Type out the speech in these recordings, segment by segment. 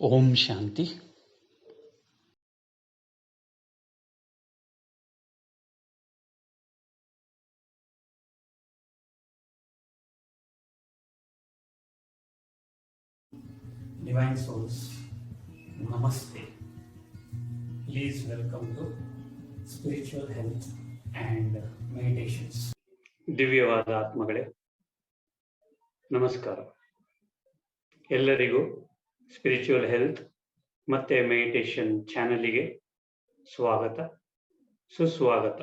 Om Shanti. Divine souls, namaste. Please welcome to spiritual health and meditations. ದಿವ್ಯವಾದ ಆತ್ಮಗಳೇ ನಮಸ್ಕಾರ. ಎಲ್ಲರಿಗೂ spiritual health ಮತ್ತೆ ಮೆಡಿಟೇಷನ್ ಚಾನೆಲ್ಗೆ ಸ್ವಾಗತ ಸುಸ್ವಾಗತ.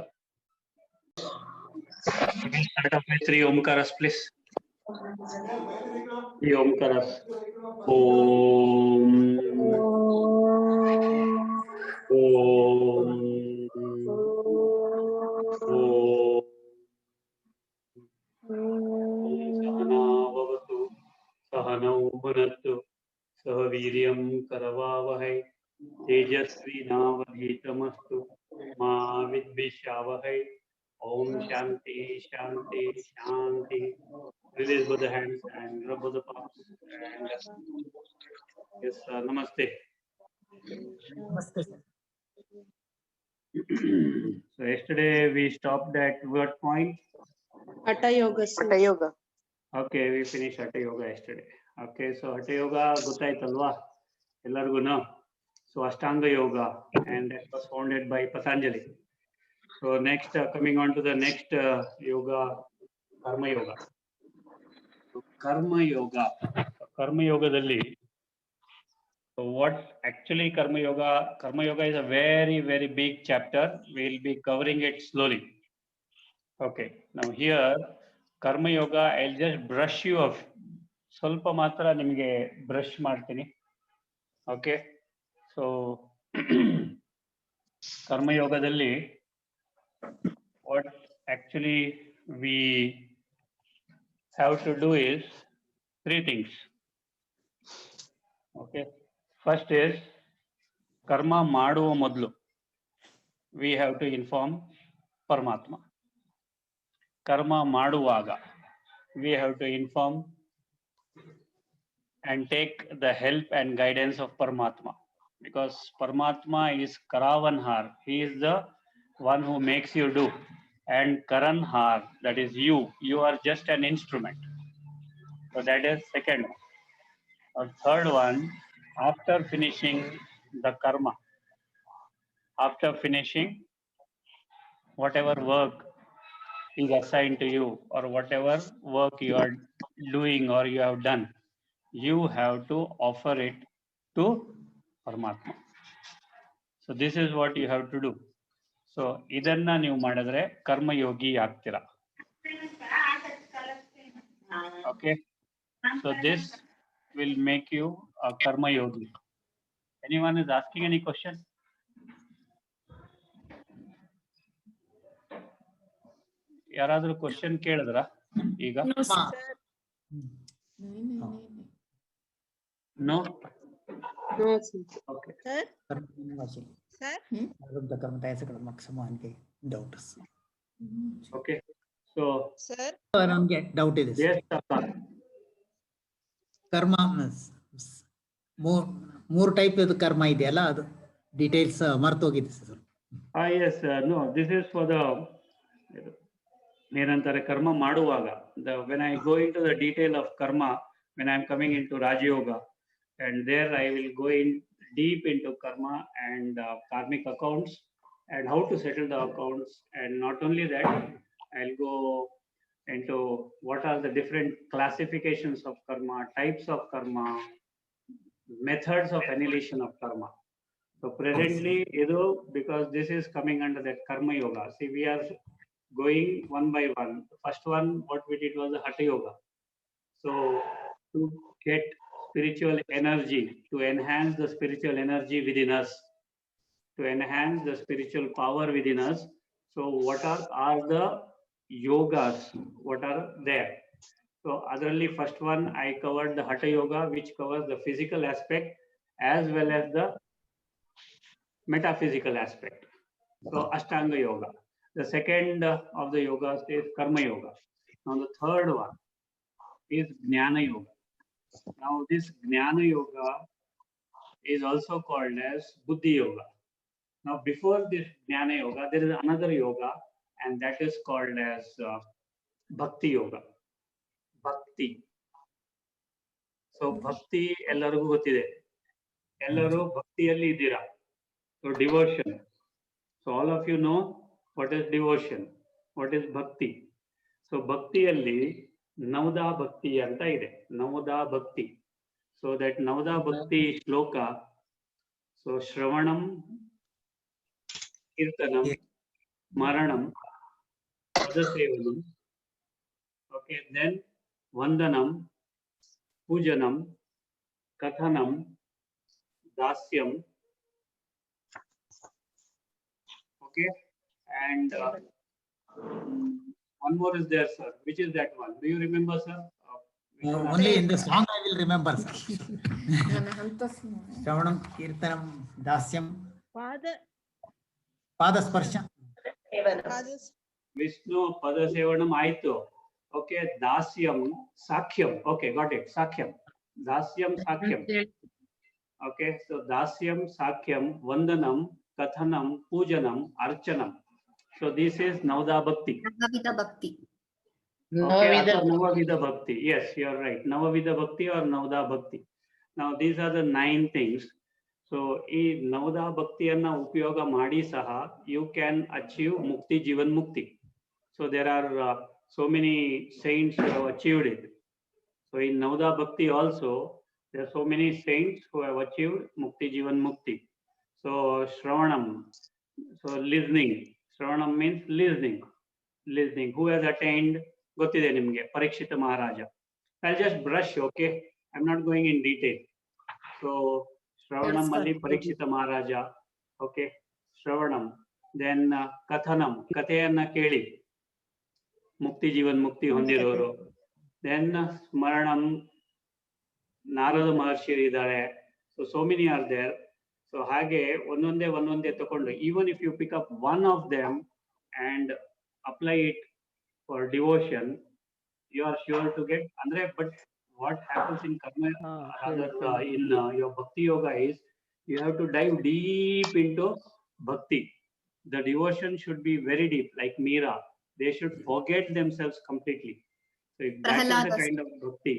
Start off with 3 omkaras please. 3 omkaras. Om Om Om सहनावतु सहनौ भुनक्तु सह वीर्यं करवावहै तेजस्विनावधीतमस्तु मा विद्विषावहै. Om Shanti Shanti Shanti. Release both the hands and rub both the palms. And yes, namaste. Namaste. So yesterday we stopped at what point? Hatha yoga. Hatha yoga. Okay, we finished Hatha yoga yesterday. Okay, so Hatha yoga ಗೊತ್ತಾಯ್ತಲ್ವಾ ಎಲ್ಲರಿಗೂ? So Ashtanga yoga, and that was founded by Patanjali. So next, coming on to the next yoga, Karma yoga. So Karma yoga. Karma yoga dalli. So what actually Karma yoga? Karma yoga is a very, very big chapter. We'll be covering it slowly. Okay, now here Karma yoga, I'll just brush you off. ಸ್ವಲ್ಪ ಮಾತ್ರ ನಿಮಗೆ brush ಮಾಡ್ತೀನಿ. Okay, so ಕರ್ಮಯೋಗದಲ್ಲಿ what actually we have to do is 3 things. Okay, first is ಕರ್ಮ ಮಾಡುವ ಮೊದಲು we have to inform ಪರಮಾತ್ಮ. ಕರ್ಮ ಮಾಡುವಾಗ we have to inform and take the help and guidance of Paramatma, because Paramatma is Karavanhar. He is the one who makes you do, and Karanhar, that is you are just an instrument. So that is second one. Or third one, after finishing the karma, after finishing whatever work is assigned to you, or whatever work you are doing or you have done, you have to offer it to Paramatma. So this is what you have to do. So idanna ನೀವು ಮಾಡಿದ್ರೆ ಕರ್ಮಯೋಗಿ ಆಗ್ತೀರಾ. Okay, so this will make you a karma yogi. Anyone is asking any question? ಯಾರಾದರೂ question ಕೇಳಿದ್ರ ಈಗ? No, sir. No? No, sir. Okay. Sir? Karma. Sir? Arubda karma taisa kada maximum ke doubts. Okay. So Sir? ನಮಗೆ doubt ಇದೆ yes, ಕರ್ಮ ಮೂರು type ಕರ್ಮ ಇದೆಯಲ್ಲ, ಅದು ಡೀಟೇಲ್ಸ್ ಮರ್ತೋಗಿದೆ sir. yes, no, this is for the ಏನಂತಾರೆ ಕರ್ಮ ಮಾಡುವಾಗ. When I go into the detail of karma, when I am coming into Raja Yoga, and there I will go in deep into karma and karmic accounts and how to settle the accounts. And not only that, I'll go into what are the different classifications of karma, types of karma, methods of annihilation of karma. So presently, because this is coming under that karma yoga. See, we are going one by one. The first one, what we did was the Hatha yoga. So to get spiritual energy, to enhance the spiritual energy within us, to enhance the spiritual power within us. So what are the yogas? What are there? So otherly first one I covered the Hatha yoga, which covers the physical aspect as well as the metaphysical aspect. So Ashtanga yoga. The second of the yogas is Karma yoga. Now the third one is Jnana yoga. Now this Jnana yoga is also called as Buddhi Yoga. Now, before this Jnana Yoga, there is another yoga, and that is called as Bhakti Yoga. Bhakti. So, Bhakti ಎಲ್ಲರಿಗೂ ಗೊತ್ತಿದೆ. ಎಲ್ಲರೂ ಭಕ್ತಿಯಲ್ಲಿ ಇದ್ದೀರಾ. So, devotion. So, all of you know what is devotion, what is bhakti. So, bhakತಿಯಲ್ಲಿ ನವದಾ ಭಕ್ತಿ ಅಂತ ಇದೆ. ನವದಾ ಭಕ್ತಿ. So, that ನವದಾ ಭಕ್ತಿ ಶ್ಲೋಕ. So, ಶ್ರವಣಂ, ಕೀರ್ತನಂ, ಸ್ಮರಣಂ, ಪದಸೇವನಂ. Okay, then vandanam, pujanam, kathanam, dasyam. Okay, and one more is there, sir. Which is that one? Do you remember, sir? Only in the song I will remember, sir. Shravanam, Kirtanam, Dasyam, Padasparsha. Vishnu Padasevanam Aito. Okay, Dasyam, Sakhyam. Okay, got it. Sakhyam. Dasyam, Sakhyam. Okay, so Dasyam, Sakhyam, Vandanam, Kathanam, Pujanam, Archanam. So this is Navada Bhakti. Navavida Bhakti. Okay, Navavida Bhakti. Yes, you are right. Navavida Bhakti or Navada Bhakti. Now these are the 9 things. So ಈ ನವದಾ ಭಕ್ತಿಯನ್ನ ಉಪಯೋಗ ಮಾಡಿ ಸಹ you can achieve mukti, jivan mukti. So there are so many saints who have achieved it. So in Navada Bhakti also, there are so many saints who have achieved mukti, jivan mukti. So Shravanam, so listening. Shravanam means listening. Listening. Who has attained? Gottide nimge, Parikshita Maharaja. I'll just brush, okay? I'm not going in detail. So Shravanam Malli Parikshita Maharaja. Okay. Shravanam. Then Kathanam. Katheyanna keli. Mukti Jivan Mukti Hondiroru. Then Smaranam. Narada Maharshi idare. So many are there. So hage ononde takondu. Even if you pick up one of them and apply it for devotion, you are sure to get 100. But what happens in karma, in your bhakti yoga is you have to dive deep into bhakti. The devotion should be very deep, like Meera. They should forget themselves completely. So if that is the kind of bhakti,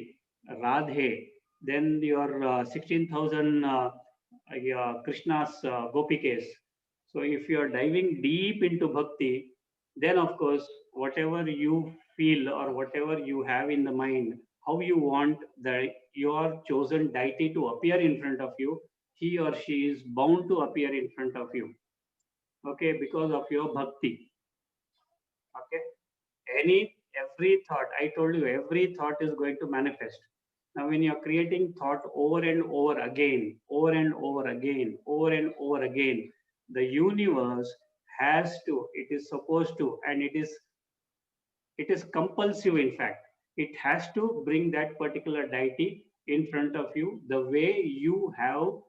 Radhe, then your 16,000 Krishna's gopikes. So if you are diving deep into bhakti, then of course, whatever you feel or whatever you have in the mind, how you want your chosen deity to appear in front of you, he or she is bound to appear in front of you. Okay, because of your bhakti. Okay, every thought, I told you, every thought is going to manifest. Now, when you're creating thought over and over again, the universe has to, it is supposed to, and it is compulsive, in fact. It has to bring that particular deity in front of you the way you have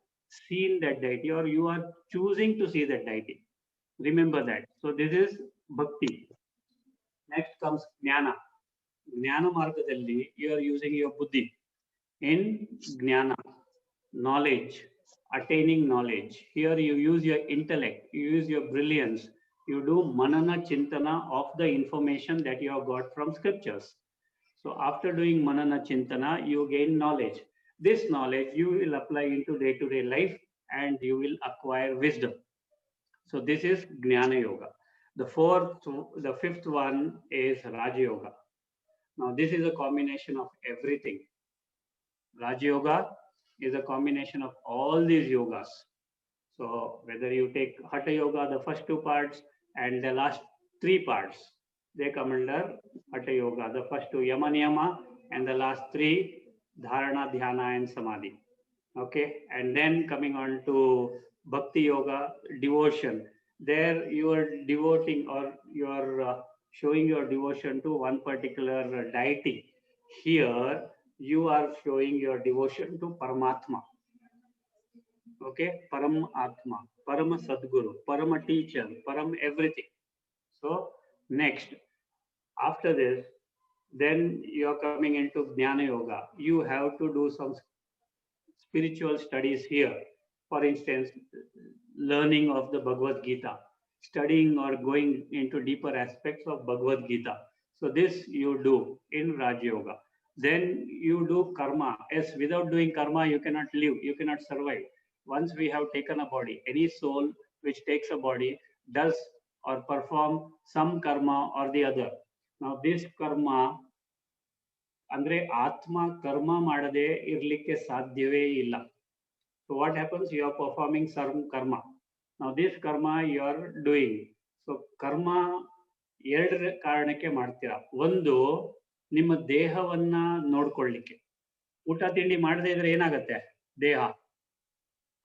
seen that deity or you are choosing to see that deity. Remember that. So this is bhakti. Next comes jnana. Jnana margadalli, you are using your buddhi. In jnana, knowledge, attaining knowledge. Here you use your intellect, you use your brilliance. You do manana chintana of the information that you have got from scriptures. So after doing manana chintana, you gain knowledge. This knowledge you will apply into day-to-day life and you will acquire wisdom. So this is Jnana Yoga. The fifth one is Raja Yoga. Now this is a combination of everything. Raja Yoga is a combination of all these yogas. So whether you take Hatha Yoga, the first 2 parts and the last 3 parts, they come under Hatha Yoga. The first 2 Yama Niyama and the last 3 Dharana, Dhyana and Samadhi. Okay, and then coming on to Bhakti Yoga, devotion. There you are devoting or you are showing your devotion to one particular deity. Here you are showing your devotion to Paramatma. Okay, Param Atma, Parama Sadguru, Parama teacher, Param everything. So next, after this, then you are coming into Jnana Yoga. You have to do some spiritual studies here. For instance, learning of the Bhagavad Gita, studying or going into deeper aspects of Bhagavad Gita. So this you do in Raj Yoga. Then you do karma. Yes, without doing karma, you cannot live, you cannot survive. Once we have taken a body, any soul which takes a body does or perform some karma or the other. Now this karma, ಅಂದ್ರೆ ಆತ್ಮ ಕರ್ಮ ಮಾಡದೆ ಇರ್ಲಿಕ್ಕೆ ಸಾಧ್ಯವೇ ಇಲ್ಲ. So what happens? You are performing some karma. Now this karma you are doing. So karma ಎರಡರ ಕಾರಣಕ್ಕೆ ಮಾಡ್ತೀರಾ. ಒಂದು, ನಿಮ್ಮ ದೇಹವನ್ನ ನೋಡ್ಕೊಳ್ಳಿಕ್ಕೆ. ಊಟ ತಿಂಡಿ ಮಾಡದೇ ಇದ್ರೆ ಏನಾಗತ್ತೆ ದೇಹ?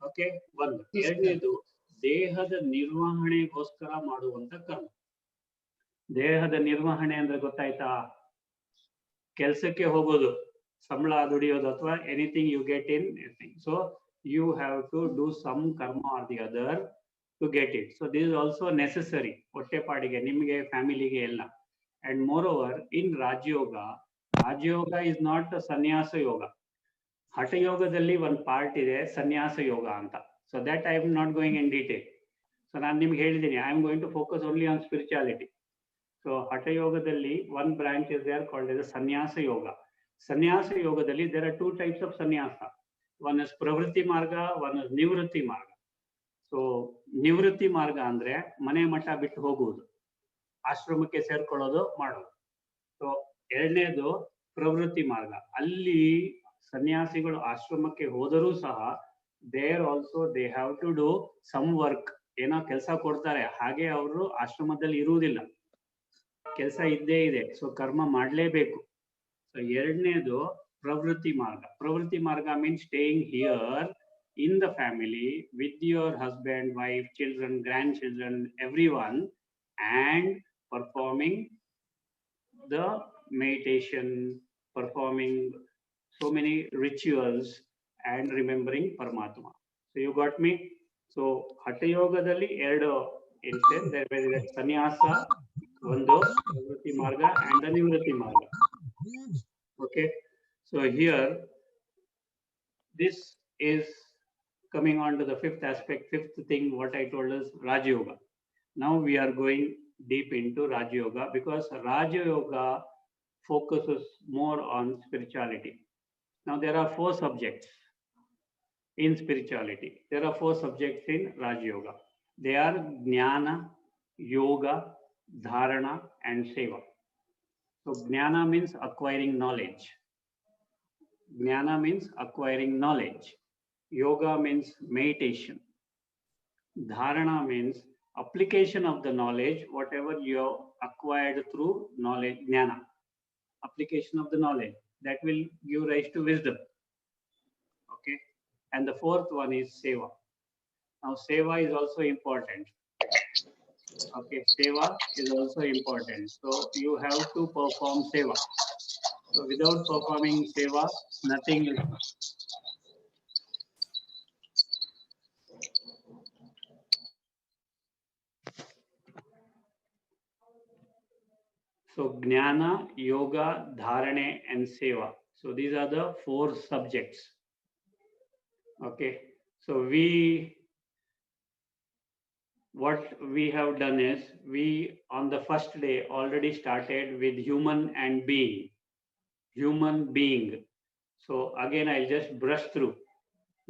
ಓಕೆ, ಒಂದು. ಎರಡನೇದು, ದೇಹದ ನಿರ್ವಹಣೆಗೋಸ್ಕರ ಮಾಡುವಂತ ಕರ್ಮ. ದೇಹದ ನಿರ್ವಹಣೆ ಅಂದ್ರೆ ಗೊತ್ತಾಯ್ತಾ? ಕೆಲಸಕ್ಕೆ ಹೋಗೋದು, ಸಂಬಳ ದುಡಿಯೋದು, ಅಥವಾ anything you get in. So you have to do some karma or the other to get it. So this is also necessary. ಹೊಟ್ಟೆಪಾಡಿಗೆ, ನಿಮಗೆ, ಫ್ಯಾಮಿಲಿಗೆ ಎಲ್ಲ. And moreover, in Raj Yoga is not a sannyasa yoga. ಹಠ ಯೋಗದಲ್ಲಿ ಒಂದು part ಇದೆ ಸನ್ಯಾಸ ಯೋಗ ಅಂತ. So that I am not going in detail. So ನಾನು ನಿಮ್ಗೆ ಹೇಳಿದ್ದೀನಿ, I am going to focus only on spirituality. So ಹಠ ಯೋಗದಲ್ಲಿ one branch is there called as a ಸನ್ಯಾಸ ಯೋಗ. ಸನ್ಯಾಸ ಯೋಗದಲ್ಲಿ there are two types of sannyasa. One is pravritti marga, one is nivritti marga. So nivritti marga ಅಂದ್ರೆ ಮನೆ ಮಠ ಬಿಟ್ಟು ಹೋಗುವುದು, ಆಶ್ರಮಕ್ಕೆ ಸೇರ್ಕೊಳ್ಳೋದು, ಮಾಡೋದು. ಸೊ ಎರಡನೇದು ಪ್ರವೃತ್ತಿ ಮಾರ್ಗ. ಅಲ್ಲಿ ಸನ್ಯಾಸಿಗಳು ಆಶ್ರಮಕ್ಕೆ ಹೋದರೂ ಸಹ there also they have to do some work. ಏನೋ ಕೆಲಸ ಕೊಡ್ತಾರೆ, ಹಾಗೆ ಅವರು ಆಶ್ರಮದಲ್ಲಿ ಇರುವುದಿಲ್ಲ, ಕೆಲಸ ಇದ್ದೇ ಇದೆ. ಸೊ ಕರ್ಮ ಮಾಡಲೇಬೇಕು. ಸೊ ಎರಡನೇದು pravritti marga. Pravritti marga means staying here in the family with your husband, wife, children, grandchildren, everyone, and performing the meditation, performing so many rituals and remembering Paramatma. So you got me? So Hatha Yogadalli eradu instance, there is sannyasa, ಒಂದು pravritti marga and the nivritti marga. Okay. So here, this is coming on to the fifth aspect, fifth thing, what I told is Raj Yoga. Now we are going deep into Raj Yoga because Raj Yoga focuses more on spirituality. Now there are 4 subjects in spirituality. There are 4 subjects in Raj Yoga. They are Jnana, Yoga, Dharana, and Seva. So Jnana means acquiring knowledge. Jnana means acquiring knowledge. Yoga means meditation. Dharana means application of the knowledge, whatever you acquired through knowledge, jnana. Application of the knowledge that will give rise to wisdom. Okay. And the 4th one is seva. Now seva is also important. Okay, seva is also important. So you have to perform seva. So without performing seva, nothing is. So Jnana, Yoga, Dharane, and Seva. So these are the 4 subjects. Okay. So what we have done is, we on the first day already started with human and being. Human being. So again, I'll just brush through.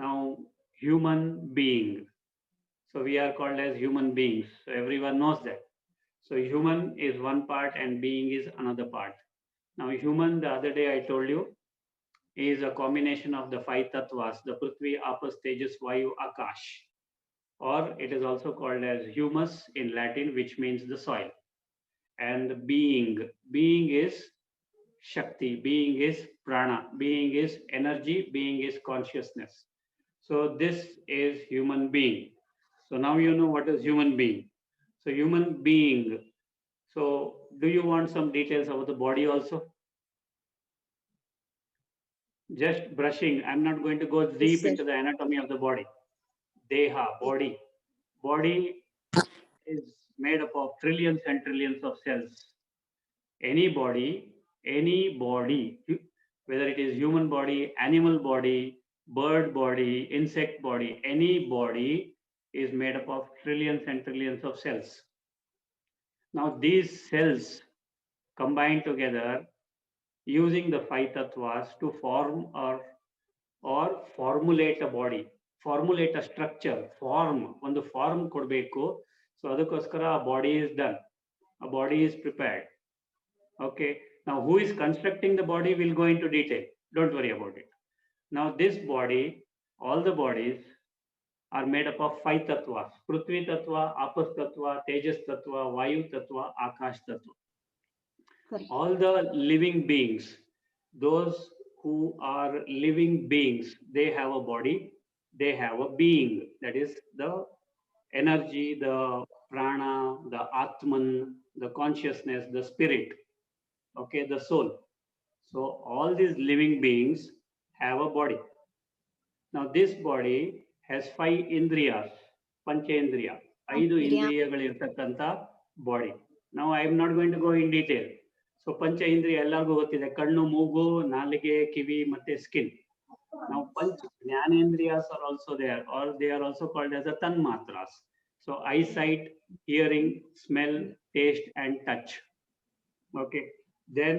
Now, human being. So we are called as human beings. So everyone knows that. So human is one part and being is another part. Now human, the other day I told you, is a combination of the 5 tattvas, the Prithvi, Apas, Tejas, Vayu, Akash. Or it is also called as humus in Latin, which means the soil. And being. Being is Shakti, being is Prana, being is energy, being is consciousness. So this is human being. So now you know what is human being. So human being. So do you want some details about the body also? Just brushing. I'm not going to go deep into the anatomy of the body. Deha, body. Body is made up of trillions and trillions of cells. Any body, whether it is human body, animal body, bird body, insect body, any body is made up of trillions and trillions of cells. Now these cells combine together using the five tattvas to form or formulate a body, formulate a structure, form, ಒಂದು form ಕೊಡಬೇಕು. So ಅದಕ್ಕೋಸ್ಕರ a body is done, a body is prepared. Okay, now who is constructing the body will go into detail. Don't worry about it. Now this body, all the bodies are made up of five tattvas: Prithvi tattva, Apas tattva, Tejas tattva, Vayu tattva, Akash tattva. Correct. All the living beings, those who are living beings, they have a body, they have a being, that is the energy, the prana, the atman, the consciousness, the spirit, okay, the soul. So all these living beings have a body. Now this body has five indriyas, panchendriya, ಐದು ಇಂದ್ರಿಯಗಳಿರ್ತಕ್ಕಂಥ body. Now I am not going to go in detail. So ಪಂಚ ಇಂದ್ರಿಯ ಎಲ್ಲರಿಗೂ ಗೊತ್ತಿದೆ, ಕಣ್ಣು, ಮೂಗು, ನಾಲಿಗೆ, ಕಿವಿ ಮತ್ತೆ skin. Now panch jnanendriyas are also there, or they are also called as a tanmatras. So eyesight, hearing, smell, taste and touch. Okay, then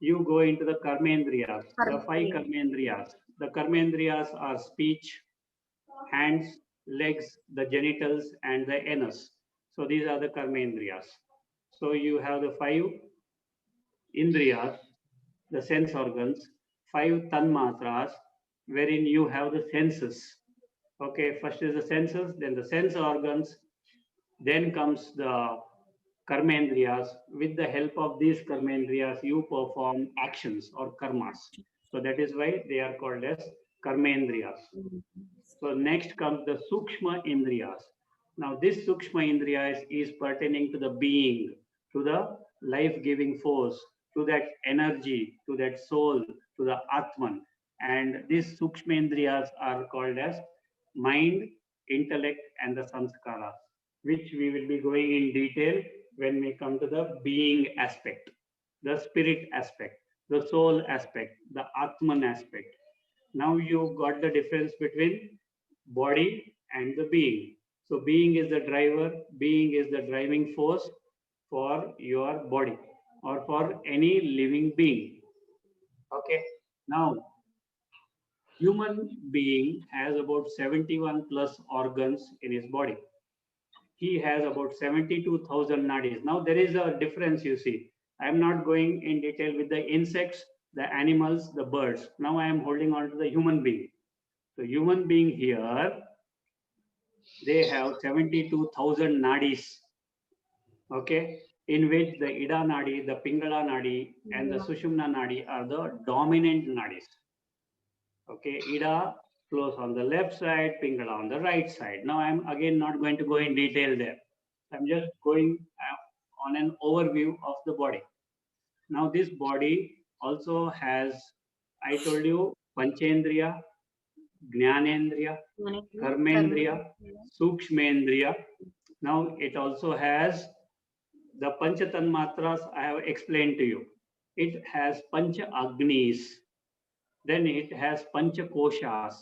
you go into the karmendriyas, the five karmendriyas. The karmendriyas are speech, hands, legs, the genitals and the anus. So these are the karmendriyas. So you have the five indriyas, the sense organs, five tanmatras, wherein you have the senses. Okay, first is the senses, then the sense organs, then comes the karmendriyas. With the help of these karmendriyas, you perform actions or karmas. So that is why they are called as karmendriyas. So next comes the sukshma indriyas. Now this sukshma indriyas is pertaining to the being, to the life-giving force, to that energy, to that soul, to the atman. And these sukshma indriyas are called as mind, intellect and the sanskaras, which we will be going in detail when we come to the being aspect, the spirit aspect, the soul aspect, the atman aspect. Now you got the difference between body and the being. So being is the driver, being is the driving force for your body or for any living being. Okay, now human being has about 71 plus organs in his body. He has about 72,000 nadis. Now there is a difference, you see. I am not going in detail with the insects, the animals, the birds. Now I am holding on to the human being. So human being here, they have 72,000 nadis, okay, in which the Ida nadi, the Pingala nadi and the Sushumna nadi are the dominant nadis. Okay, Ida flows on the left side, Pingala on the right side. Now I'm again not going to go in detail there. I'm just going on an overview of the body. Now this body also has, I told you, Panchendriya, Jnanendriya, Karmendriya, Sukshmendriya. Now it also has the Panchatanmatras I have explained to you. It has Pancha Agnis. Then it has Pancha Koshas.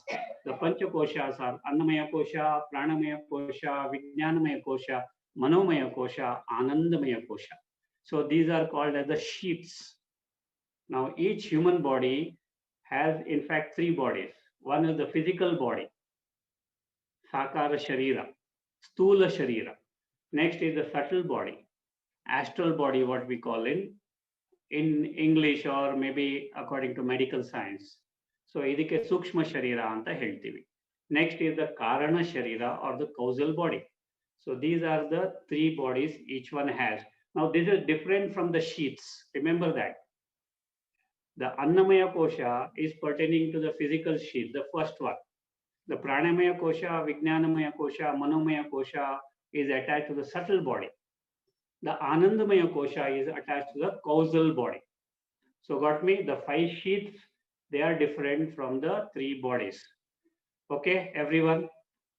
The Pancha Koshas are Annamaya Kosha, Pranamaya Kosha, Vijnanamaya Kosha, Manomaya Kosha, Anandamaya Kosha. So these are called as the sheaths. Now each human body has in fact three bodies. One is the physical body, Sakara Sharira, Stula Sharira. Next is the subtle body, astral body, what we call in English or maybe according to medical science. So ಇದಕ್ಕೆ ಸೂಕ್ಷ್ಮ ಶರೀರ ಅಂತ ಹೇಳ್ತೀವಿ. Next is the Karana Sharira or the causal body. So these are the three bodies each one has. Now this is different from the sheaths. Remember that. The Annamaya Kosha is pertaining to the physical sheath, the first one. The Pranamaya Kosha, Vijnanamaya Kosha, Manomaya Kosha is attached to the subtle body. The Anandamaya Kosha is attached to the causal body. So got me? The five sheaths, they are different from the three bodies. Okay, everyone?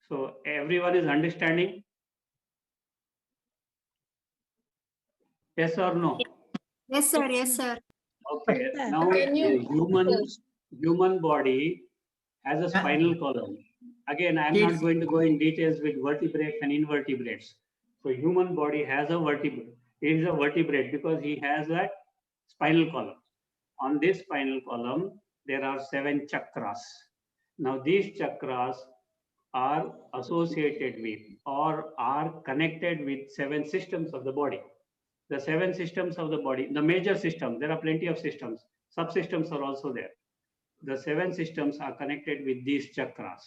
So everyone is understanding? Yes or no? Yes, sir. Yes, sir. Okay, now Can you- the human body has a spinal column. Again, I'm not going to go in details with vertebrates and invertebrates. So human body has a vertebrate. He is a vertebrate because he has a spinal column. On this spinal column, there are 7 chakras. Now these chakras are associated with or are connected with 7 systems of the body. The 7 systems of the body, the major systems, there are plenty of systems. Subsystems are also there. The 7 systems are connected with these chakras.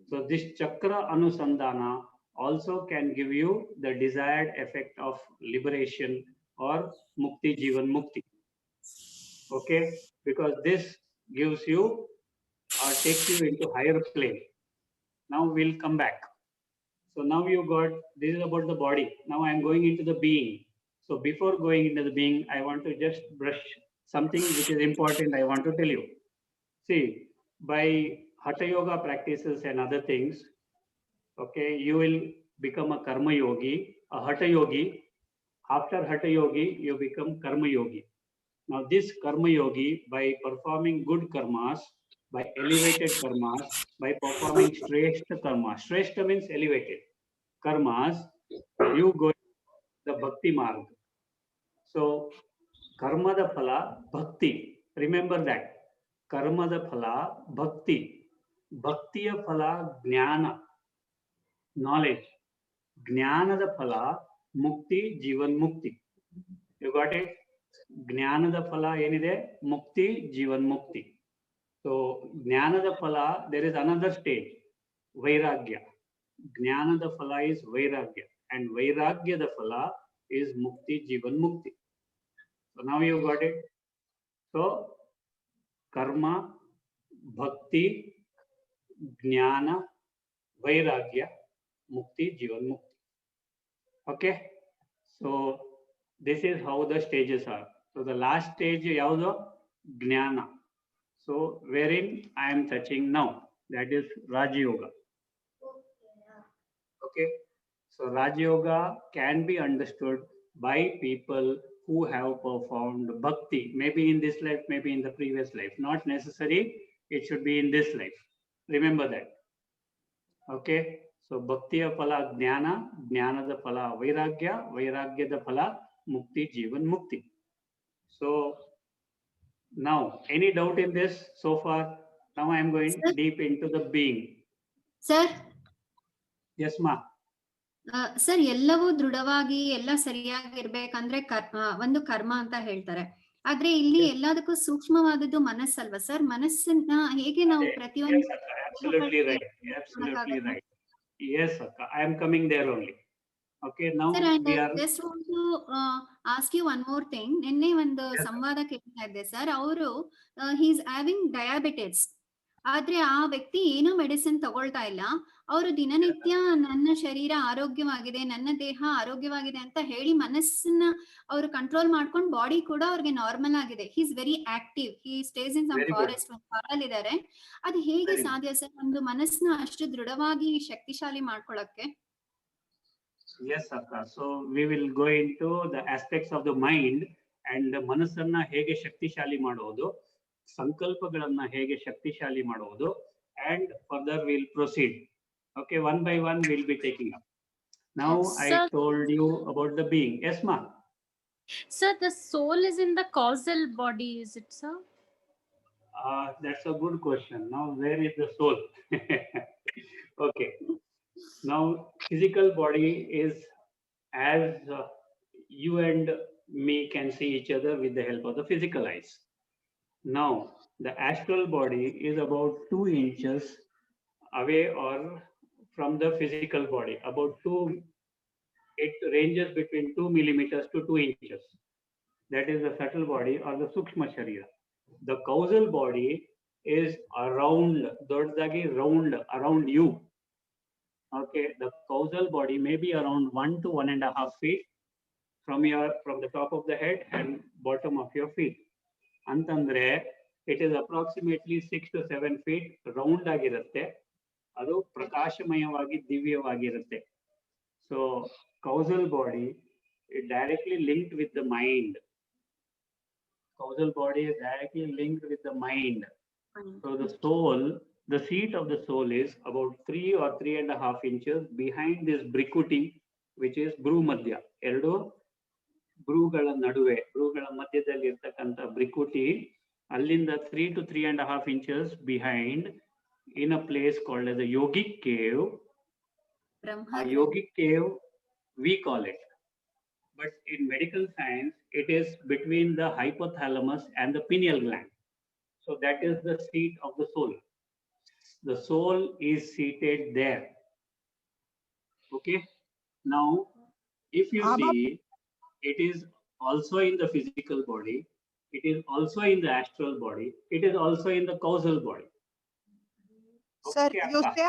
So this chakra anusandhana also can give you the desired effect of liberation or mukti, jivan mukti. Okay, because this gives you or takes you into higher plane. Now we'll come back. So now you got, this is about the body. Now I'm going into the being. So before going into the being, I want to just brush something which is important I want to tell you. See, by Hatha Yoga practices and other things, okay, you will become a Karma Yogi, a Hatha Yogi. After Hatha Yogi, you become Karma Yogi. Now this Karma Yogi, by performing good karmas, by elevated karmas, by performing Shrestha karmas, Shrestha means elevated karmas, you go the Bhakti Marg. So, karma the phala, bhakti. Remember that. Karma the phala, bhakti. Bhakti the phala, jnana, knowledge. Jnana the phala, mukti, jivan mukti. You got it? Jnana the phala, yenide, mukti, jivan mukti. So, jnana the phala, there is another stage, vairagya. Jnana the phala is vairagya. And vairagya the phala is mukti, jivan mukti. So now you got it. So karma, bhakti, jnana, vairagya, mukti, jivan mukti. Okay. So this is how the stages are. So the last stage yaudo jnana. So wherein I am touching now, that is Raja Yoga. Okay. So Raja Yoga can be understood by people who have performed bhakti, maybe in this life, maybe in the previous life. Not necessary, it should be in this life. Remember that. Okay. So bhaktiya phala jnana, jnana the phala vairagya, vairagya the phala mukti, jivan mukti. So now, any doubt in this so far? Now I am going deep into the being. Sir, Yes, ma. Sir ಎಲ್ಲವೂ ದೃಢವಾಗಿ ಎಲ್ಲ ಸರಿಯಾಗಿರ್ಬೇಕಂದ್ರೆ ಒಂದು ಕರ್ಮ ಅಂತ ಹೇಳ್ತಾರೆ. ಆದ್ರೆ ಇಲ್ಲಿ ಎಲ್ಲದಕ್ಕೂ ಸೂಕ್ಷ್ಮವಾದದ್ದು ಮನಸ್ಸಲ್ವಾ ಸರ್? ಮನಸ್ಸನ್ನ ಹೇಗೆ ನಾವು ಪ್ರತಿಯೊಂದು Absolutely right. Absolutely right. Yes, Akka. I am coming there only. Okay, now Sir, we I are. just want to ask you one more thing. ನಿನ್ನೆ ಒಂದು ಸಂವಾದ ಕೇಳ್ತಾ ಇದ್ದೆ ಸರ್. ಅವರು he is having diabetes. ಆದ್ರೆ ಆ ವ್ಯಕ್ತಿ ಏನೂ ಮೆಡಿಸಿನ್ ತಗೊಳ್ತಾ ಇಲ್ಲ. ಅವರು ದಿನನಿತ್ಯ ನನ್ನ ಶರೀರ ಆರೋಗ್ಯವಾಗಿದೆ, ನನ್ನ ದೇಹ ಆರೋಗ್ಯವಾಗಿದೆ ಅಂತ ಹೇಳಿ ಮನಸ್ಸನ್ನ ಅವರು ಕಂಟ್ರೋಲ್ ಮಾಡ್ಕೊಂಡು ಬಾಡಿ ಕೂಡ ಅವ್ರಿಗೆ ನಾರ್ಮಲ್ ಆಗಿದೆ. He is very active. He stays in some forest, ಕಾಡಲ್ಲಿ ಇದ್ದಾರೆ. ಅದು ಹೇಗೆ ಸಾಧ್ಯ ಸರ್ ಒಂದು ಮನಸ್ಸನ್ನ ಅಷ್ಟು ದೃಢವಾಗಿ ಶಕ್ತಿಶಾಲಿ ಮಾಡ್ಕೊಳಕ್ಕೆ? Yes, Akka. So we will go into the aspects of the mind and ಮನಸ್ಸನ್ನ ಹೇಗೆ ಶಕ್ತಿಶಾಲಿ ಮಾಡೋದು, ಸಂಕಲ್ಪಗಳನ್ನ ಹೇಗೆ ಶಕ್ತಿಶಾಲಿ ಮಾಡೋದು, and further we'll proceed. Okay, one by one we'll be taking up. Now Yes, I sir. told you about the being. Yes, ma. Sir, the soul is in the causal body, is it, sir? That's a good question. Now, where is the soul? Okay. Now, physical body is as you and me can see each other with the help of the physical eyes. Now, the astral body is about 2 inches away or from the physical body. It ranges between 2 millimeters to 2 inches. That is the subtle body or the Sukshma Sharira. The causal body is around, around you. Okay, the causal body may be around 1 to 1.5 feet from the top of the head and bottom of your feet. Antandre, it is approximately 6 to 7 feet round ಆಗಿರುತ್ತೆ. ಅದು ಪ್ರಕಾಶಮಯವಾಗಿ ದಿವ್ಯವಾಗಿರುತ್ತೆ. So causal body is directly linked with the mind. Causal body is directly linked with the mind. So the soul the seat of the soul is about 3 or 3.5 inches behind this bricuti, which is Bhrumadhya. Erdu ಭ್ರೂಗಳ ನಡುವೆ ಭ್ರೂಗಳ ಮಧ್ಯದಲ್ಲಿ ಇರ್ತಕ್ಕಂಥ ಬ್ರಿಕುಟಿ ಅಲ್ಲಿಂದ 3 to 3.5 inches behind in a place called as a yogic cave. A yogic cave we call it, but in medical science it is between the hypothalamus and the pineal gland. So that is the seat of the soul. The soul is seated there. Okay, now if you see, it is also in the physical body, it is also in the astral body, it is also in the causal body. Sir Okay, you akka.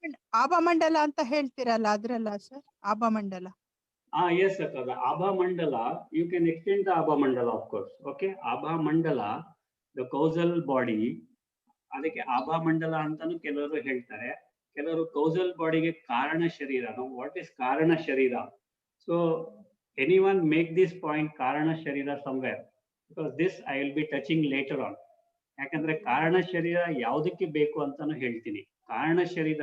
Say ಆಭಮಂಡಲ ಅಂತ ಹೇಳ್ತಿರಲ್ಲ ಅದ್ರಲ್ಲ sir ಆಭಮಂಡಲ. Yes, akka. The Abha Mandala, you can extend the Abha Mandala, of course. Okay, Abha Mandala, the causal body, ಅದಕ್ಕೆ ಆಭಾ ಮಂಡಲ ಅಂತಾನು ಕೆಲವರು ಹೇಳ್ತಾರೆ, ಕೆಲವರು causal ಬಾಡಿಗೆ ಕಾರಣ ಶರೀರ. What is ಕಾರಣ ಶರೀರ? So anyone make this point ಕಾರಣ ಶರೀರ somewhere, because this I will be touching later on. ಯಾಕಂದ್ರೆ ಕಾರಣ ಶರೀರ ಯಾವುದಕ್ಕೆ ಬೇಕು ಅಂತಾನು ಹೇಳ್ತೀನಿ. ಕಾರಣ ಶರೀರ,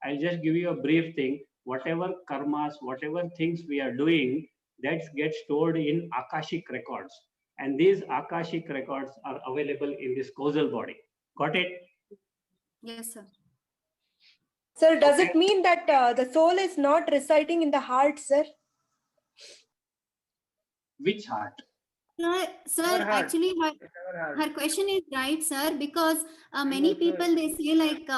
I'll just give you a brief thing. Whatever karmas, whatever things we are doing, that gets stored in Akashic records, and these Akashic records are available in this causal body. Got it? Yes, sir. Sir, does Okay. it mean that the soul is not residing in the heart, sir? Which heart? Sir, Our heart. actually her question is right, sir, because many also- people they say like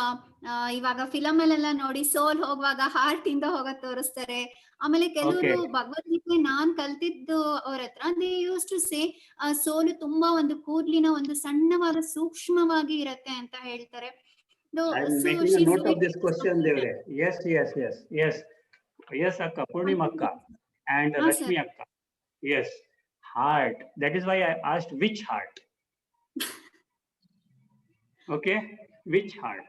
ಇವಾಗ film ಅಲ್ಲೆಲ್ಲ ನೋಡಿ ಸೋಲ್ ಹೋಗುವಾಗ heart ಇಂದ ಹೋಗ ತೋರಿಸ್ತಾರೆ. ಆಮೇಲೆ ಕೆಲವರು Okay. Bhagavad Gita ನಾನ್ ಕಲ್ತಿದ್ದು ಅವ್ರ ಹತ್ರ ದೇ ಯೂಸ್ ಟು ಸೇ ಸೋಲು ತುಂಬಾ ಒಂದು ಕೂದ್ಲಿನ ಒಂದು ಸಣ್ಣವಾದ ಸೂಕ್ಷ್ಮವಾಗಿ ಇರತ್ತೆ ಅಂತ ಹೇಳ್ತಾರೆ. I'm making a note of this question, Devre. Yes, yes, yes, yes. Yes, Akka, Purnima Akka and Ah, Lakshmi sir. Akka. Yes, heart. That is why I asked which heart. Okay, which heart?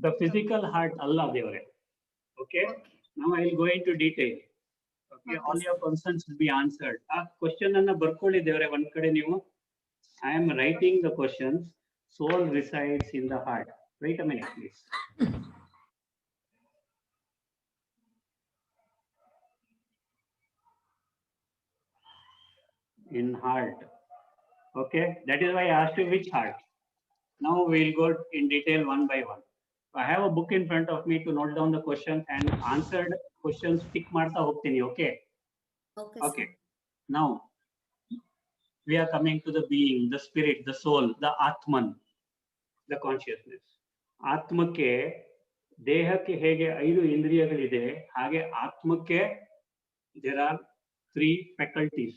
The physical heart, Allah Devre. Okay, now I will go into detail. Okay, Okay, all sir. your concerns will be answered. Question anna barkoli Devre one kade ನೀವು. I am writing the questions. Soul resides in the heart. Wait a minute, please. In heart. Okay, that is why I asked you which heart. Now we'll go in detail one by one. I have a book in front of me to note down the question and answered questions tick marta hogtini. Okay. Okay, Okay. sir. Now we are coming to the being, the spirit, the soul, the Atman, the consciousness. ಆತ್ಮಕ್ಕೆ ದೇಹಕ್ಕೆ ಹೇಗೆ 5 ಇಂದ್ರಿಯಗಳಿದೆ ಹಾಗೆ ಆತ್ಮಕ್ಕೆ there are 3 faculties,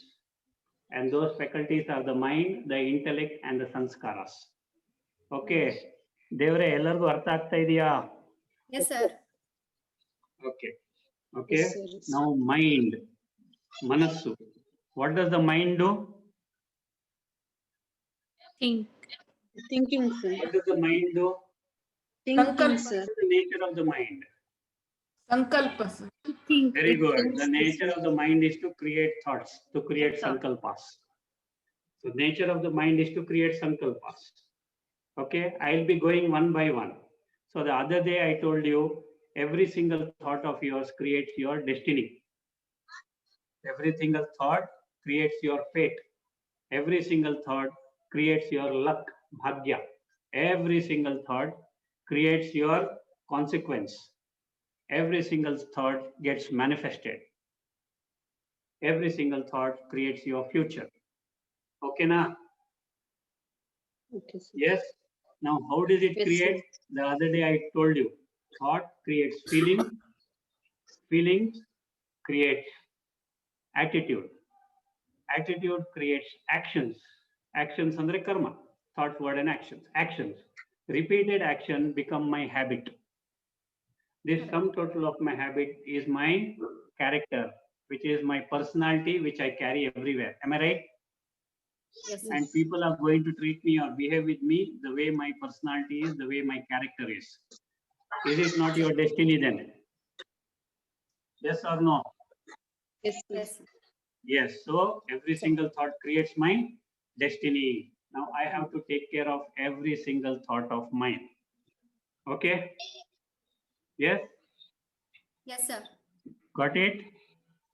and those faculties are the mind, the intellect and the sanskaras. Okay, ದೇವರೇ ಎಲ್ಲರಿಗೂ ಅರ್ಥ ಆಗ್ತಾ ಇದೆಯಾ? Yes, sir. Okay, okay. Yes, sir. Now mind, ಮನಸ್ಸು. What does the mind do? Think. Thinking, sir. What does the mind do? Thinking, sir. What is the nature of the mind? Sankalpa, sir. Think. Very It good. thinks The this nature of the mind is to create thoughts, to create Thought. sankalpas. So nature of the mind is to create sankalpas. Okay, I'll be going one by one. So the other day I told you, every single thought of yours creates your destiny. Every single thought creates your fate. Every single thought creates your luck, bhagya. Every single thought creates your consequence. Every single thought gets manifested. Every single thought creates your future. Okay, na? Okay, sir. Yes. Now, how does it Yes, create? The other day I told you, thought creates feeling, feelings create attitude, attitude creates actions, actions andre karma, thought, word and actions, actions. Repeated action become my habit. This sum total of my habit is my character, which is my personality, which I carry everywhere. Am I right? Yes, sir. And people are going to treat me or behave with me the way my personality is, the way my character is. Is it not your destiny then? Yes or no? Yes, sir. Yes, sir. Yes. So every single thought creates my destiny. Now I have to take care of every single thought of mine. Okay. Yes, Yes, sir. got it.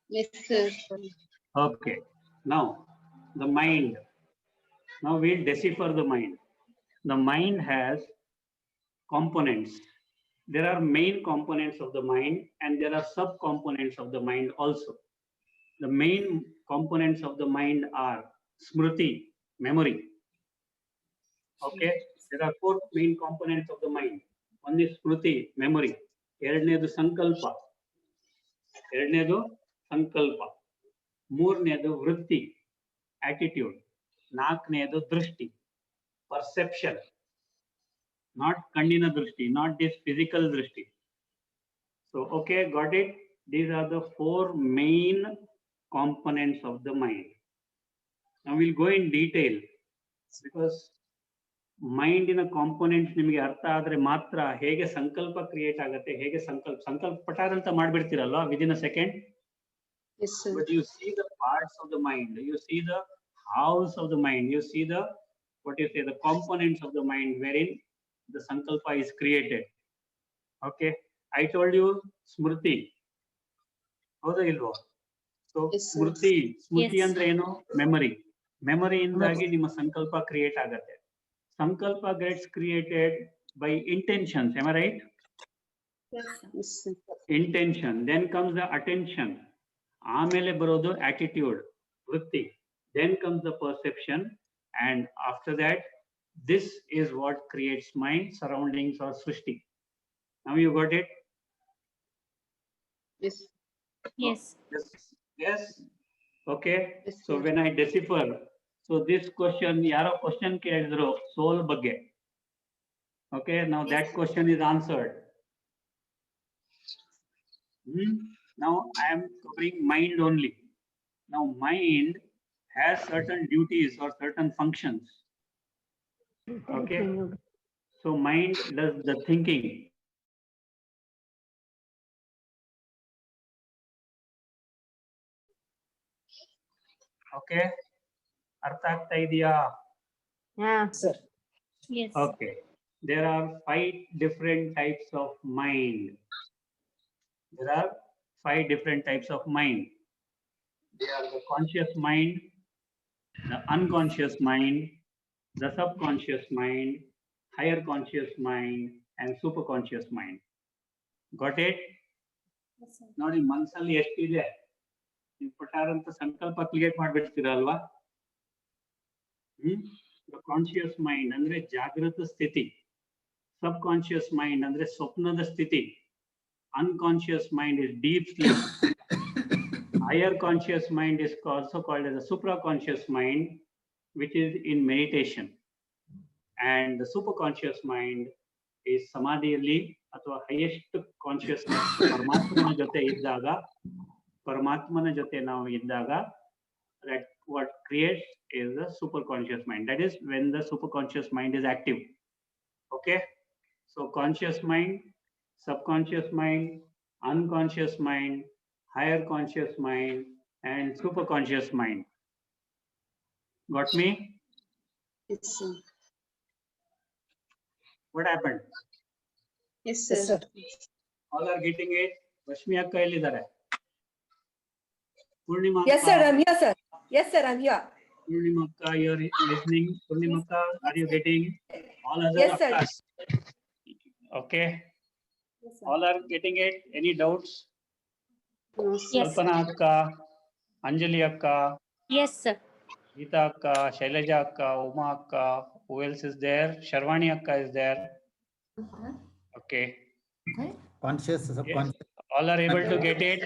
Yes, sir. Okay. Now the mind. Now we'll decipher the mind. The mind has components. There are main components of the mind and there are sub-components of the mind also. The main components of the mind are smriti, memory. Okay. There are 4 main components of the mind. One is smriti, memory. ಎರಡನೇದು ಸಂಕಲ್ಪ. ಮೂರನೇದು ವೃತ್ತಿ, attitude. ನಾಲ್ಕನೇದು ದೃಷ್ಟಿ, perception. Not ಕಣ್ಣಿನ ದೃಷ್ಟಿ, not this physical ದೃಷ್ಟಿ. So, okay, got it? These are the 4 main components of the mind. Now we'll go in detail because mind in a components ನಿಮಗೆ ಅರ್ಥ ಆದ್ರೆ ಮಾತ್ರ ಹೇಗೆ ಸಂಕಲ್ಪ ಕ್ರಿಯೇಟ್ ಆಗುತ್ತೆ, ಹೇಗೆ ಸಂಕಲ್ಪ ಪಟಾರ ಅಂತ ಮಾಡ್ಬಿಡ್ತೀರಲ್ವಾ within a second. Yes, sir. But you see the parts of the mind, you see the house of the mind, you see the, what you say, the components of the mind wherein the sankalpa is created. Okay, I told you smriti. ಹೌದಾ ಇಲ್ವೋ? So Yes, sir. ಸ್ಮೃತಿ Yes. ಅಂದ್ರೆ ಏನು? Memory. ಮೆಮರಿಯಿಂದಾಗಿ ನಿಮ್ಮ ಸಂಕಲ್ಪ create ಆಗುತ್ತೆ. ಸಂಕಲ್ಪ gets created by intentions. Am I right? Yes, sir. Yes, sir. Intention. Then comes the attention. ಆಮೇಲೆ ಬರೋದು attitude, ವೃತ್ತಿ. Then comes the perception, and after that, this is what creates mind, surroundings or srishti. Now you got it? Yes. Yes. Yes. Yes. Okay. Yes, So sir. when I decipher, so this question, yaro question ಕೇಳಿದ್ರು soul ಬಗ್ಗೆ. Okay. Now Yes. that question is answered. Now I am covering mind only. Now mind has certain duties or certain functions. Okay. So mind does the thinking. Okay. ಅರ್ಥ ಆಗ್ತಾ ಇದೆಯಾ? Sir. Yes. Okay. There are 5 different types of mind. There are 5 different types of mind. They are the conscious mind, the unconscious mind, the subconscious mind, higher conscious mind, and superconscious mind. Got it? Yes, sir. ನೋಡಿ ಮನಸ್ಸಲ್ಲಿ ಎಷ್ಟಿದೆ, ನೀವು ಪಟಾರ ಅಂತ ಸಂಕಲ್ಪ create ಮಾಡ್ಬಿಡ್ತೀರಲ್ವಾ? The conscious mind ಅಂದ್ರೆ ಜಾಗೃತ ಸ್ಥಿತಿ. Subconscious mind ಅಂದ್ರೆ ಸ್ವಪ್ನದ ಸ್ಥಿತಿ. Unconscious mind is deep sleep. Higher conscious mind is also called as a supraconscious mind, which is in meditation. And the superconscious mind is samadhiyalli ಅಥವಾ highest consciousness ಪರಮಾತ್ಮನ ಜೊತೆ ನಾವು ಇದ್ದಾಗ that what creates is the superconscious mind. That is when the superconscious mind is active. Okay. So conscious mind, subconscious mind, unconscious mind, higher conscious mind, and superconscious mind. Got me? Yes, sir. What happened? Yes, sir. Yes, sir. All are getting it? Rashmi akka ellidare? Purnima Yes, sir. akka, I'm here, sir. Yes, sir. I'm here. Purnima akka, you're listening. Purnima akka, are you getting? All other Yes, sir. akkas. Okay. Yes, sir. All are getting it? Any doubts? No, sir. Yes. Kalpana akka, Anjali akka, Yes, sir. Geeta akka, Shailaja akka, Uma akka, who else is there? Sharvani akka is there. Okay. Conscious, subconscious. All are able to get it?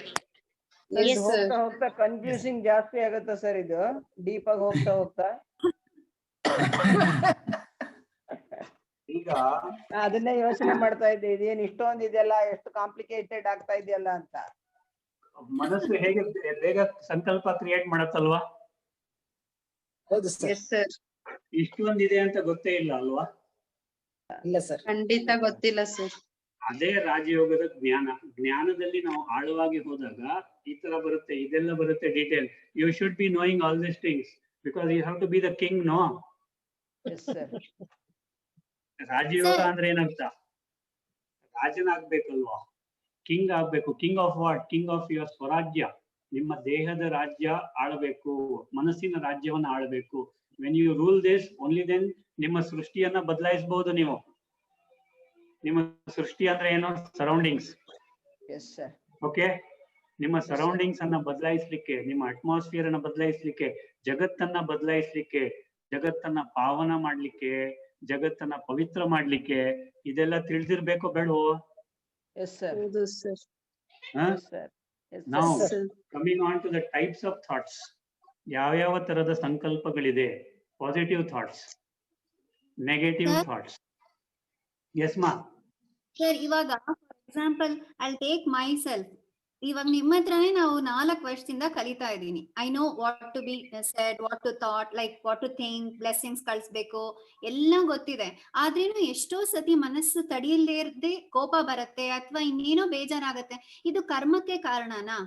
Yes, sir. ಹೋಗ್ತಾ confusing ಜಾಸ್ತಿ ಆಗುತ್ತೆ sir. ಇದು deep ಆಗಿ ಹೋಗ್ತಾ ಈಗ ಅದನ್ನೇ ಯೋಚನೆ ಮಾಡ್ತಾ ಇದ್ದೆ, ಇದೇನ್ ಇಷ್ಟೊಂದು ಇದೆಲ್ಲ ಎಷ್ಟು ಕಾಂಪ್ಲಿಕೇಟೆಡ್ ಆಗ್ತಾ ಇದೆಯಲ್ಲ ಅಂತ. ಮನಸ್ಸು ಹೇಗೆ ಬೇಗ ಸಂಕಲ್ಪ ಕ್ರಿಯೇಟ್ ಮಾಡತ್ತಲ್ವಾ? ಹೌದು ಸರ್. Yes, sir. ಇಷ್ಟೊಂದಿದೆ ಅಂತ ಗೊತ್ತೇ ಇಲ್ಲ ಅಲ್ವಾ? ಇಲ್ಲ ಸರ್. ಖಂಡಿತ ಗೊತ್ತಿಲ್ಲ ಸರ್. ಅದೇ ರಾಜಯೋಗದ ಜ್ಞಾನ. ಜ್ಞಾನದಲ್ಲಿ ನಾವು ಆಳವಾಗಿ ಹೋದಾಗ ಈ ತರ ಬರುತ್ತೆ, ಇದೆಲ್ಲ ಬರುತ್ತೆ detail. You should be knowing all this things because you have to be the king. No, yes sir. ರಾಜಯೋಗ ಅಂದ್ರೆ ಏನಂತ? ರಾಜನಾಗ್ಬೇಕಲ್ವಾ, ಕಿಂಗ್ ಆಗ್ಬೇಕು. King of what? King of your ಸ್ವರಾಜ್ಯ. ನಿಮ್ಮ ದೇಹದ ರಾಜ್ಯ ಆಳಬೇಕು, ಮನಸ್ಸಿನ ರಾಜ್ಯವನ್ನ ಆಳಬೇಕು. When you rule this only then ನಿಮ್ಮ ಸೃಷ್ಟಿಯನ್ನ ಬದಲಾಯಿಸಬಹುದು ನೀವು. ನಿಮ್ಮ ಸೃಷ್ಟಿ ಅಂದ್ರೆ ಏನು? ಸರೌಂಡಿಂಗ್ಸ್. Yes sir. ಓಕೆ, ನಿಮ್ಮ ಸರೌಂಡಿಂಗ್ಸ್ ಅನ್ನ ಬದಲಾಯಿಸ್ಲಿಕ್ಕೆ, ನಿಮ್ಮ ಅಟ್ಮಾಸ್ಫಿಯರ್ ಅನ್ನ ಬದಲಾಯಿಸ್ಲಿಕ್ಕೆ, ಜಗತ್ತನ್ನ ಬದಲಾಯಿಸ್ಲಿಕ್ಕೆ, ಜಗತ್ತನ್ನ ಪಾವನ ಮಾಡ್ಲಿಕ್ಕೆ, ಜಗತ್ತನ್ನ ಪವಿತ್ರ ಮಾಡ್ಲಿಕ್ಕೆ ಇದೆಲ್ಲ ತಿಳಿದಿರ್ಬೇಕೋ ಬೇಡವೋ? Yes sir. ಹೌದು sir. Sir. Now, sir. coming on to the types of thoughts. ಯಾವ ತರದ ಸಂಕಲ್ಪಗಳಿದೆ? Positive thoughts, negative Sir? Thoughts. Yes ma'am. Sir ಇವಾಗ for example I take myself. ಇವಾಗ ನಿಮ್ಮ ಹತ್ರನೇ ನಾವು 4 ವರ್ಷದಿಂದ ಕಲಿತಾ ಇದ್ದೀನಿ. I know what to be said, what to thought, like what to think, blessings ಕಳಿಸ್ಬೇಕು ಎಲ್ಲ ಗೊತ್ತಿದೆ. ಆದ್ರೇನು ಎಷ್ಟೋ ಸತಿ ಮನಸ್ಸು ತಡೆಯಲ್ದೇ ಕೋಪ ಬರುತ್ತೆ ಅಥವಾ ಇನ್ನೇನೋ ಬೇಜಾರಾಗತ್ತೆ. ಇದು ಕರ್ಮಕ್ಕೆ ಕಾರಣನಾ?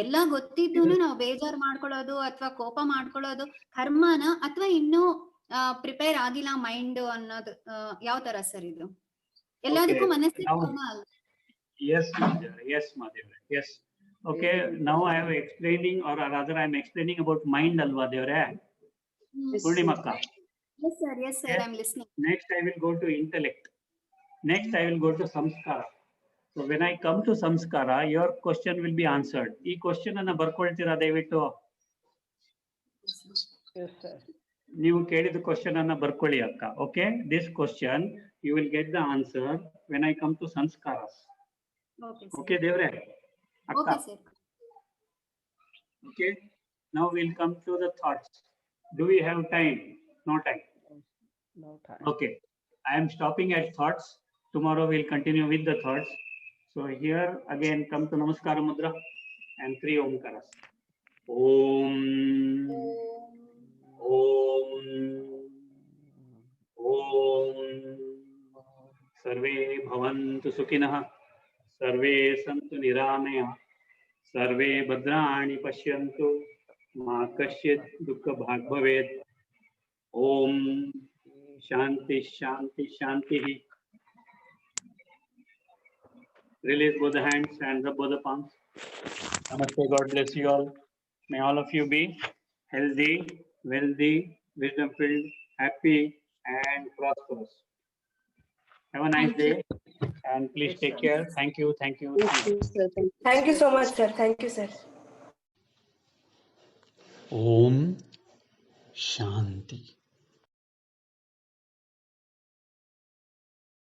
ಎಲ್ಲ ಗೊತ್ತಿದ್ದೂನು ನಾವು ಬೇಜಾರ್ ಮಾಡ್ಕೊಳ್ಳೋದು ಅಥವಾ ಕೋಪ ಮಾಡ್ಕೊಳ್ಳೋದು ಕರ್ಮನ ಅಥವಾ ಇನ್ನೂ ಪ್ರಿಪೇರ್ ಆಗಿಲ್ಲ ಮೈಂಡ್ ಅನ್ನೋದು ಯಾವ ತರ ಸರ್ ಇದು? ಎಲ್ಲದಕ್ಕೂ ಮನಸ್ಸಿನ ಕರ್ಮ ಅಲ್ಲ. Yes, Madhya. Yes, Madhya. Yes. Okay. Now I am explaining, or rather I am explaining about mind, alva devare. Purnimakka. Yes sir, yes sir, Yes. I'm listening. Next I will go to intellect. Next I will go to samskara. So when I come to samskara, your question will be answered. Ee question anna barkoltira dayaviಟ್ಟು. Yes sir. ನೀವು ಕೇಳಿದ question ಅನ್ನ ಬರ್ಕೊಳ್ಳಿ ಅಕ್ಕ. Okay, this question you will get the answer when I come to ಸಂಸ್ಕಾರಸ್. Okay sir. Okay ದೇವ್ರೆ ಅಕ್ಕ. Okay sir. Okay, now we'll come to the thoughts. Do we have time? No time. No time. Okay, I am stopping at thoughts. Tomorrow we'll continue with the thoughts. So here again come to Namaskara Mudra and 3 Omkaras. Om. Om. Om. Sarve bhavantu sukhinah. Sarve santu niramaya. Sarve bhadrani pashyantu. Ma kasyit dukkha bhag bhavet. Om. Shanti Shanti Shanti. Release both the hands and rub both the palms. Namaste. God bless you all. May all of you be healthy, wealthy, wisdom-filled, happy, and prosperous. Have a nice day, and please Yes, take sir. care. Thank you. Thank you. Thank you. Thank you, sir. Thank you. Thank you so much, sir. Thank you, sir. Om Shanti.